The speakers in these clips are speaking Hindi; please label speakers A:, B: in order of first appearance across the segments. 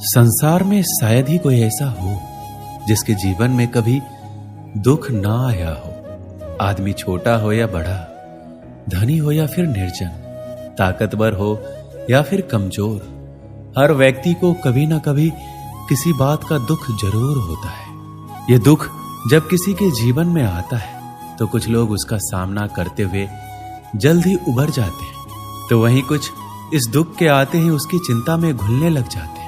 A: संसार में शायद ही कोई ऐसा हो जिसके जीवन में कभी दुख ना आया हो। आदमी छोटा हो या बड़ा, धनी हो या फिर निर्जन, ताकतवर हो या फिर कमजोर, हर व्यक्ति को कभी ना कभी किसी बात का दुख जरूर होता है। यह दुख जब किसी के जीवन में आता है तो कुछ लोग उसका सामना करते हुए जल्द ही उबर जाते हैं, तो वहीं कुछ इस दुख के आते ही उसकी चिंता में घुलने लग जाते हैं।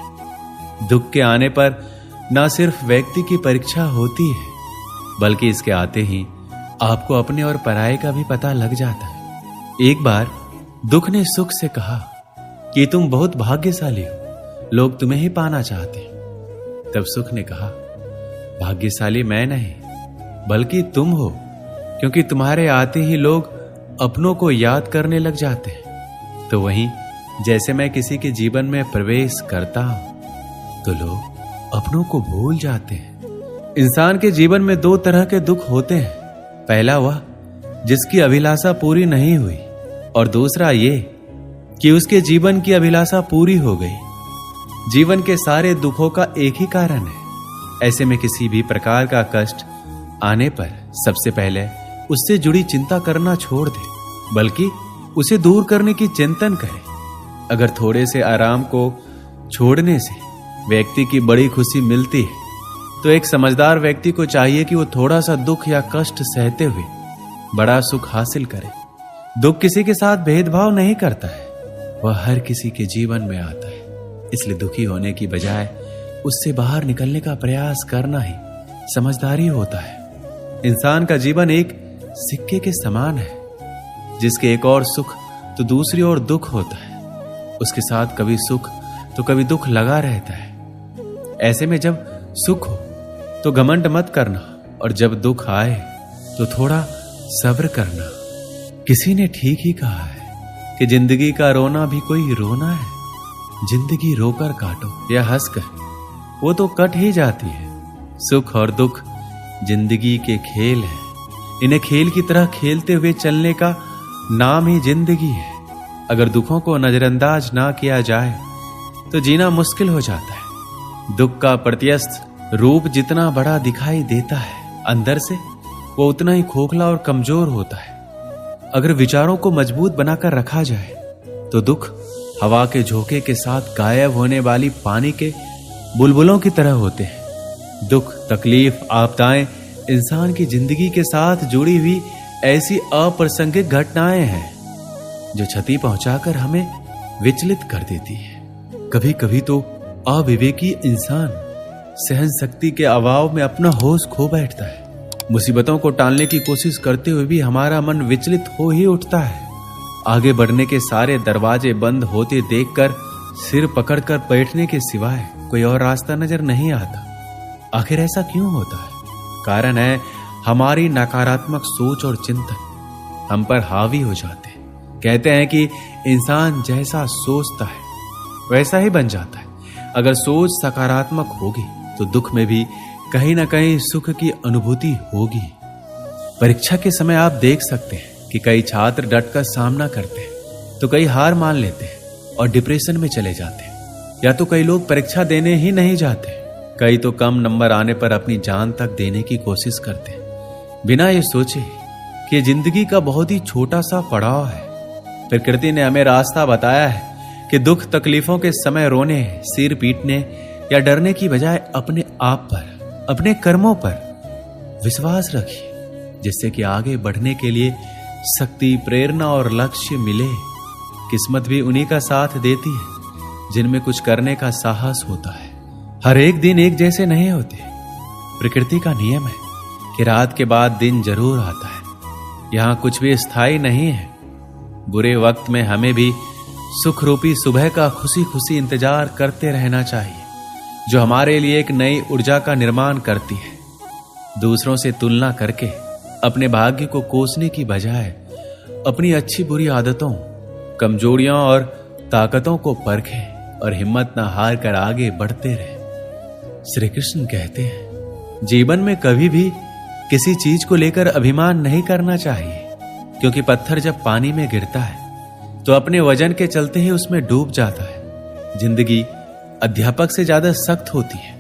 A: दुख के आने पर ना सिर्फ व्यक्ति की परीक्षा होती है, बल्कि इसके आते ही आपको अपने और पराये का भी पता लग जाता है। एक बार दुख ने सुख से कहा कि तुम बहुत भाग्यशाली हो, लोग तुम्हें ही पाना चाहते हैं। तब सुख ने कहा, भाग्यशाली मैं नहीं बल्कि तुम हो, क्योंकि तुम्हारे आते ही लोग अपनों को याद करने लग जाते हैं। तो वहीं जैसे मैं किसी के जीवन में प्रवेश करता हूं तो लोग अपनों को भूल जाते हैं। इंसान के जीवन में दो तरह के दुख होते हैं। पहला वह जिसकी अभिलाषा पूरी नहीं हुई, और दूसरा ये कि उसके जीवन की अभिलाषा पूरी हो गई। जीवन के सारे दुखों का एक ही कारण है। ऐसे में किसी भी प्रकार का कष्ट आने पर सबसे पहले उससे जुड़ी चिंता करना छोड़ दे, बल्कि उसे दूर करने की चिंतन करे। अगर थोड़े से आराम को छोड़ने से व्यक्ति की बड़ी खुशी मिलती है, तो एक समझदार व्यक्ति को चाहिए कि वो थोड़ा सा दुख या कष्ट सहते हुए बड़ा सुख हासिल करे। दुख किसी के साथ भेदभाव नहीं करता है, वह हर किसी के जीवन में आता है। इसलिए दुखी होने की बजाय उससे बाहर निकलने का प्रयास करना ही समझदारी होता है। इंसान का जीवन एक सिक्के के समान है, जिसके एक और सुख तो दूसरी ओर दुख होता है। उसके साथ कभी सुख तो कभी दुख लगा रहता है। ऐसे में जब सुख हो तो घमंड मत करना, और जब दुख आए तो थोड़ा सब्र करना। किसी ने ठीक ही कहा है कि जिंदगी का रोना भी कोई रोना है। जिंदगी रोकर काटो या हंसकर, वो तो कट ही जाती है। सुख और दुख जिंदगी के खेल है। इन्हें खेल की तरह खेलते हुए चलने का नाम ही जिंदगी है। अगर दुखों को नजरअंदाज ना किया जाए तो जीना मुश्किल हो जाता है। दुख का प्रत्यस्थ रूप जितना बड़ा दिखाई देता है, अंदर से वो उतना ही खोखला और कमजोर होता है। अगर विचारों को मजबूत बनाकर रखा जाए तो दुख हवा के झोंके के साथ गायब होने वाली पानी के बुलबुलों की तरह होते हैं। दुख, तकलीफ, आपदाएं इंसान की जिंदगी के साथ जुड़ी हुई ऐसी अप्रासंगिक घटनाएं हैं जो क्षति पहुंचाकर हमें विचलित कर देती है। कभी कभी तो अविवेकी इंसान सहन शक्ति के अभाव में अपना होश खो बैठता है। मुसीबतों को टालने की कोशिश करते हुए भी हमारा मन विचलित हो ही उठता है। आगे बढ़ने के सारे दरवाजे बंद होते देखकर सिर पकड़कर बैठने के सिवाय कोई और रास्ता नजर नहीं आता। आखिर ऐसा क्यों होता है? कारण है हमारी नकारात्मक सोच और चिंतन हम पर हावी हो जाते हैं। कहते हैं कि इंसान जैसा सोचता है वैसा ही बन जाता है। अगर सोच सकारात्मक होगी तो दुख में भी कहीं ना कहीं सुख की अनुभूति होगी। परीक्षा के समय आप देख सकते हैं कि कई छात्र डट कर सामना करते हैं, तो कई हार मान लेते हैं और डिप्रेशन में चले जाते हैं। या तो कई लोग परीक्षा देने ही नहीं जाते, कई तो कम नंबर आने पर अपनी जान तक देने की कोशिश करते हैं, बिना ये सोचे कि जिंदगी का बहुत ही छोटा सा पड़ाव है। प्रकृति ने हमें रास्ता बताया है कि दुख तकलीफों के समय रोने, सिर पीटने या डरने की बजाय अपने आप पर, अपने कर्मों पर विश्वास रखिए, जिससे कि आगे बढ़ने के लिए शक्ति, प्रेरणा और लक्ष्य मिले। किस्मत भी उन्हीं का साथ देती है जिनमें कुछ करने का साहस होता है। हर एक दिन एक जैसे नहीं होते। प्रकृति का नियम है कि रात के बाद दिन जरूर आता है। यहां कुछ भी स्थायी नहीं है। बुरे वक्त में हमें भी सुख रूपी सुबह का खुशी खुशी इंतजार करते रहना चाहिए, जो हमारे लिए एक नई ऊर्जा का निर्माण करती है। दूसरों से तुलना करके अपने भाग्य को कोसने की बजाय अपनी अच्छी बुरी आदतों, कमजोरियों और ताकतों को परखें और हिम्मत न हार कर आगे बढ़ते रहें। श्री कृष्ण कहते हैं, जीवन में कभी भी किसी चीज को लेकर अभिमान नहीं करना चाहिए, क्योंकि पत्थर जब पानी में गिरता है तो अपने वजन के चलते ही उसमें डूब जाता है। जिंदगी अध्यापक से ज्यादा सख्त होती है,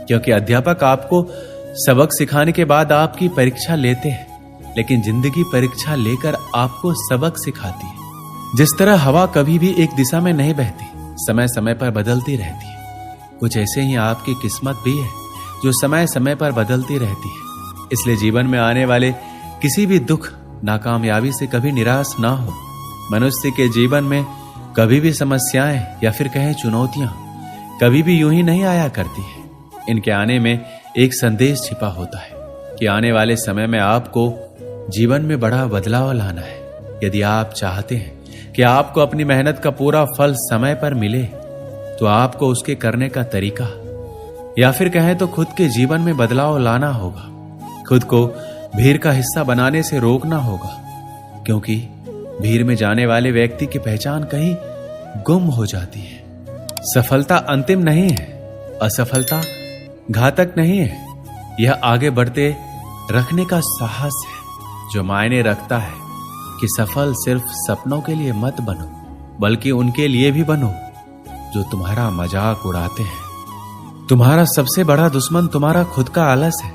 A: क्योंकि अध्यापक आपको सबक सिखाने के बाद आपकी परीक्षा लेते हैं, लेकिन जिंदगी परीक्षा लेकर आपको सबक सिखाती है। जिस तरह हवा कभी भी एक दिशा में नहीं बहती, समय समय पर बदलती रहती है, कुछ ऐसे ही आपकी किस्मत भी है जो समय समय पर बदलती रहती है। इसलिए जीवन में आने वाले किसी भी दुख, नाकामयाबी से कभी निराश ना हो। मनुष्य के जीवन में कभी भी समस्याएं या फिर कहें चुनौतियां कभी भी यूं ही नहीं आया करती है। इनके आने में एक संदेश छिपा होता है कि आने वाले समय में आपको जीवन में बड़ा बदलाव लाना है। यदि आप चाहते हैं कि आपको अपनी मेहनत का पूरा फल समय पर मिले, तो आपको उसके करने का तरीका या फिर कहें तो खुद के जीवन में बदलाव लाना होगा। खुद को भीड़ का हिस्सा बनाने से रोकना होगा, क्योंकि भीड़ में जाने वाले व्यक्ति की पहचान कहीं गुम हो जाती है। सफलता अंतिम नहीं है, असफलता घातक नहीं है। यह आगे बढ़ते रखने का साहस है जो मायने रखता है कि सफल सिर्फ सपनों के लिए मत बनो, बल्कि उनके लिए भी बनो जो तुम्हारा मजाक उड़ाते हैं। तुम्हारा सबसे बड़ा दुश्मन तुम्हारा खुद का आलस है।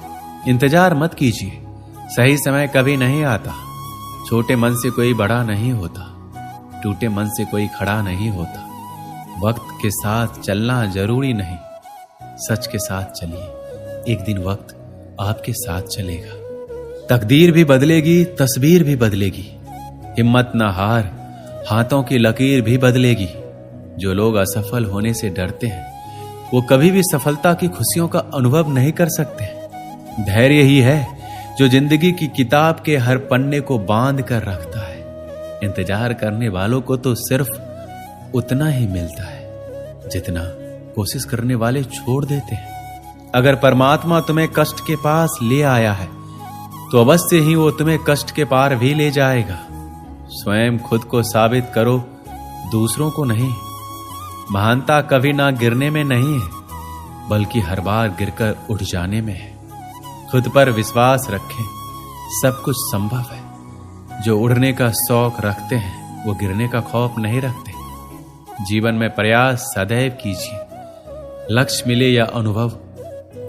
A: इंतजार मत कीजिए, सही समय कभी नहीं आता। छोटे मन से कोई बड़ा नहीं होता, टूटे मन से कोई खड़ा नहीं होता। वक्त के साथ चलना जरूरी नहीं, सच के साथ चलिए, एक दिन वक्त आपके साथ चलेगा। तकदीर भी बदलेगी, तस्वीर भी बदलेगी। हिम्मत ना हार, हाथों की लकीर भी बदलेगी। जो लोग असफल होने से डरते हैं, वो कभी भी सफलता की खुशियों का अनुभव नहीं कर सकते। धैर्य ही है जो जिंदगी की किताब के हर पन्ने को बांध कर रखता है। इंतजार करने वालों को तो सिर्फ उतना ही मिलता है जितना कोशिश करने वाले छोड़ देते हैं। अगर परमात्मा तुम्हें कष्ट के पास ले आया है, तो अवश्य ही वो तुम्हें कष्ट के पार भी ले जाएगा। स्वयं खुद को साबित करो, दूसरों को नहीं। महानता कभी ना गिरने में नहीं है, बल्कि हर बार गिरकर उठ जाने में है। खुद पर विश्वास रखें, सब कुछ संभव है। जो उड़ने का शौक रखते हैं, वो गिरने का खौफ नहीं रखते। जीवन में प्रयास सदैव कीजिए। लक्ष्य मिले या अनुभव,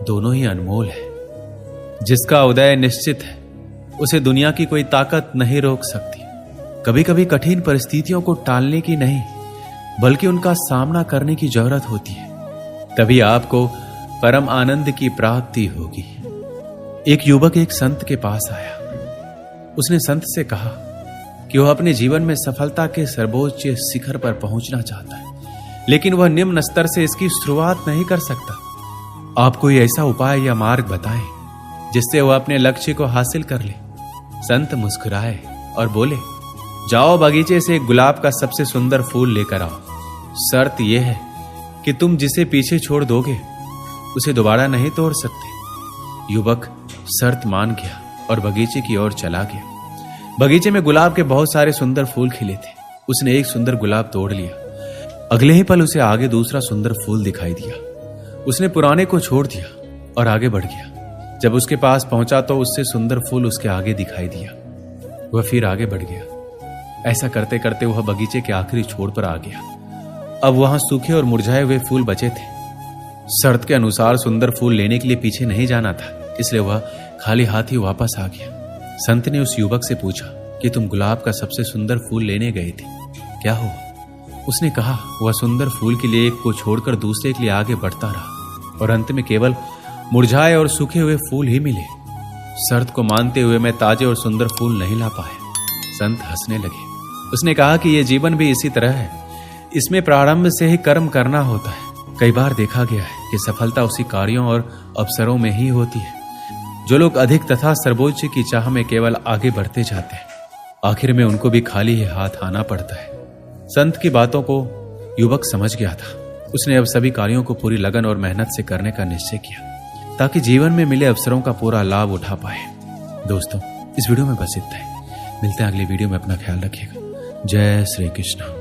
A: दोनों ही अनमोल है। जिसका उदय निश्चित है, उसे दुनिया की कोई ताकत नहीं रोक सकती। कभी कभी कठिन परिस्थितियों को टालने की नहीं, बल्कि उनका सामना करने की जरूरत होती है। तभी आपको परम आनंद की प्राप्ति होगी। एक युवक एक संत के पास आया। उसने संत से कहा कि वह अपने जीवन में सफलता के सर्वोच्च शिखर पर पहुंचना चाहता है, लेकिन वह निम्न स्तर से इसकी शुरुआत नहीं कर सकता। आप कोई ऐसा उपाय या मार्ग बताएं जिससे वह अपने लक्ष्य को हासिल कर ले। संत मुस्कुराए और बोले, जाओ बगीचे से एक गुलाब का सबसे सुंदर फूल लेकर आओ। शर्त यह है कि तुम जिसे पीछे छोड़ दोगे, उसे दोबारा नहीं तोड़ सकते। युवक शर्त मान गया और बगीचे की ओर चला गया। बगीचे में गुलाब के बहुत सारे सुंदर फूल खिले थे। उसने एक सुंदर गुलाब तोड़ लिया। अगले ही पल उसे आगे दूसरा सुंदर फूल दिखाई दिया। उसने पुराने को छोड़ दिया और आगे बढ़ गया। जब उसके पास पहुंचा तो उससे सुंदर फूल उसके आगे दिखाई दिया। वह फिर आगे बढ़ गया। ऐसा करते करते वह बगीचे के आखिरी छोर पर आ गया। अब वहां सूखे और मुरझाए हुए फूल बचे थे। शर्त के अनुसार सुंदर फूल लेने के लिए पीछे नहीं जाना था, इसलिए वह खाली हाथ ही वापस आ गया। संत ने उस युवक से पूछा कि तुम गुलाब का सबसे सुंदर फूल लेने गए थे, क्या हुआ? उसने कहा, वह सुंदर फूल के लिए एक को छोड़कर दूसरे के लिए आगे बढ़ता रहा और अंत में केवल मुरझाए और सूखे हुए फूल ही मिले। शर्त को मानते हुए मैं ताजे और सुंदर फूल नहीं ला पाया। संत हंसने लगे। उसने कहा कि यह जीवन भी इसी तरह है। इसमें प्रारंभ से ही कर्म करना होता है। कई बार देखा गया है कि सफलता उसी कार्यों और अवसरों में ही होती है। जो लोग अधिक तथा सर्वोच्च की चाह में केवल आगे बढ़ते जाते हैं, आखिर में उनको भी खाली ही हाथ आना पड़ता है। संत की बातों को युवक समझ गया था। उसने अब सभी कार्यों को पूरी लगन और मेहनत से करने का निश्चय किया, ताकि जीवन में मिले अवसरों का पूरा लाभ उठा पाए। दोस्तों, इस वीडियो में बस इतना है। मिलते हैं अगली वीडियो में। अपना ख्याल रखिएगा। जय श्री कृष्ण।